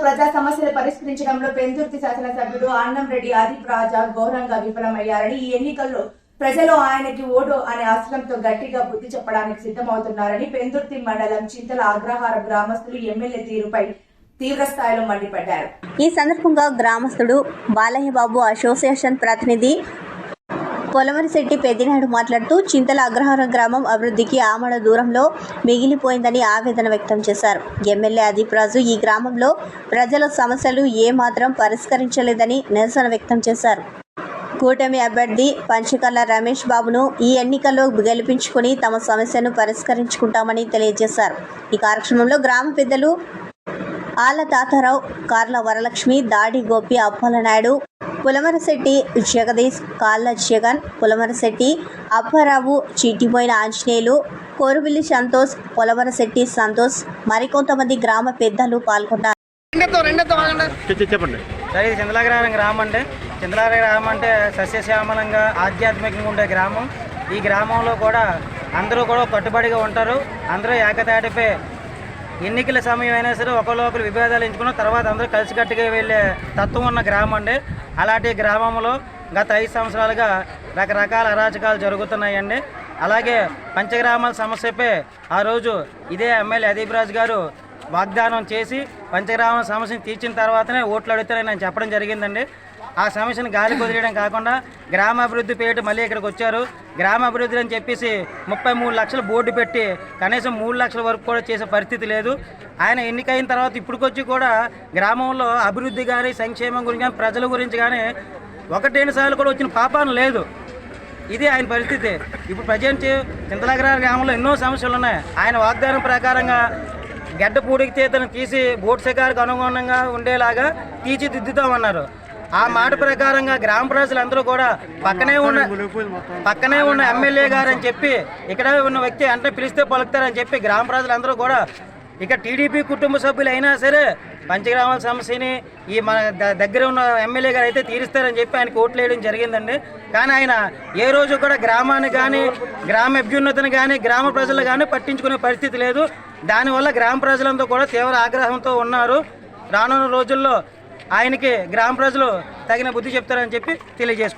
ప్రజా సమస్యలు పరిష్కరించడంలో పెందుర్తి శాసనసభ్యుడు అన్నంరెడ్డి ఆదిప్ రాజా ఘోరంగా విఫలమయ్యారని, ఈ ఎన్నికల్లో ప్రజలు ఆయనకి ఓటు అనే అస్త్రంతో గట్టిగా బుద్ధి చెప్పడానికి సిద్ధమవుతున్నారని పెందుర్తి మండలం చింతల అగ్రహారం గ్రామస్తులు ఎమ్మెల్యే తీరుపై తీవ్ర స్థాయిలో మండిపడ్డారు. ఈ సందర్భంగా గ్రామస్తుడు బాలయ్యబాబు అసోసియేషన్ ప్రతినిధి పొలమరిశెట్టి పెద్దినాయుడు మాట్లాడుతూ చింతల అగ్రహారం గ్రామం అభివృద్ధికి ఆమడ దూరంలో మిగిలిపోయిందని ఆవేదన వ్యక్తం చేశారు. ఎమ్మెల్యే ఆదిప్ రాజు ఈ గ్రామంలో ప్రజల సమస్యలు ఏమాత్రం పరిష్కరించలేదని నిరసన వ్యక్తం చేశారు. కూటమి అభ్యర్థి పంచకర్ల రమేష్ బాబును ఈ ఎన్నికల్లో గెలిపించుకుని తమ సమస్యను పరిష్కరించుకుంటామని తెలియజేశారు. ఈ కార్యక్రమంలో గ్రామ పెద్దలు ఆళ్ల తాతారావు, కార్ల వరలక్ష్మి, దాడి గోపి, అప్పలనాయుడు, పులమరశెట్టి జగదీష్, కాళ్ళ జగన్, పులమరశెట్టి అప్పారావు, చీటిపోయిన ఆంజనేయులు, కోరుబిల్లి సంతోష్, పులమరశెట్టి సంతోష్, మరికొంతమంది గ్రామ పెద్దలు పాల్గొన్నారు. చింతలాగ్రహారం గ్రామం అంటే చింతలాగ్రహారం అంటే సస్యశ్యామలంగా ఆధ్యాత్మికంగా ఉండే గ్రామం. ఈ గ్రామంలో కూడా అందరూ కూడా కట్టుబడిగా ఉంటారు. అందరూ ఏకతాటిపై ఎన్నికల సమయం అయినా సరే ఒకరు విభేదాలు ఎంచుకున్న తర్వాత అందరూ కలిసికట్టుగా వెళ్ళే తత్వం ఉన్న గ్రామం అండి. అలాంటి గ్రామంలో గత 5 సంవత్సరాలుగా రకరకాల అరాచకాలు జరుగుతున్నాయండి. అలాగే పంచగ్రామాల సమస్యపై ఆ రోజు ఇదే ఎమ్మెల్యే ఆదిప్ రాజు గారు వాగ్దానం చేసి పంచగ్రామాల సమస్యను తీర్చిన తర్వాతనే ఓట్లు అడుగుతారని నేను చెప్పడం జరిగిందండి. ఆ సమస్యను గాలి కుదిరేయడం కాకుండా గ్రామాభివృద్ధి పేరిట మళ్ళీ ఇక్కడికి వచ్చారు. గ్రామాభివృద్ధి అని చెప్పేసి 33 లక్షలు బోర్డు పెట్టి కనీసం 3 లక్షల వరకు కూడా చేసే పరిస్థితి లేదు. ఆయన ఎన్నికైన తర్వాత ఇప్పటికొచ్చి కూడా గ్రామంలో అభివృద్ధి కానీ సంక్షేమం గురించి కానీ ప్రజల గురించి కానీ 1-2 సార్లు కూడా వచ్చిన పాపాన లేదు. ఇది ఆయన పరిస్థితి. ఇప్పుడు ప్రజెంట్ చింతలాగ్రహారం గ్రామంలో ఎన్నో సమస్యలు ఉన్నాయి. ఆయన వాగ్దానం ప్రకారంగా గడ్డ పూడికి చేతను తీసి బోట్ శిఖారికి అనుగుణంగా ఉండేలాగా తీర్చిదిద్దుతామన్నారు. ఆ మాట ప్రకారంగా గ్రామ ప్రజలందరూ కూడా పక్కనే ఉన్న ఎమ్మెల్యే గారు అని చెప్పి ఇక్కడ ఉన్న వ్యక్తి అంటే పిలిస్తే పలుకుతారని చెప్పి గ్రామ ప్రజలందరూ కూడా ఇక టీడీపీ కుటుంబ సభ్యులు అయినా సరే పంచగ్రామాల సమస్యని ఈ మన దగ్గర ఉన్న ఎమ్మెల్యే గారు అయితే తీరుస్తారని చెప్పి ఆయనకు ఓట్లు వేయడం జరిగిందండి. కానీ ఆయన ఏ రోజు కూడా గ్రామాన్ని కానీ గ్రామ అభ్యున్నతిని కానీ గ్రామ ప్రజలు కానీ పట్టించుకునే పరిస్థితి లేదు. దానివల్ల గ్రామ ప్రజలంతా కూడా తీవ్ర ఆగ్రహంతో ఉన్నారు. రానున్న రోజుల్లో ఆయనకి గ్రామ ప్రజలు తగిన బుద్ధి చెప్తారని చెప్పి తెలియజేసుకుంటారు.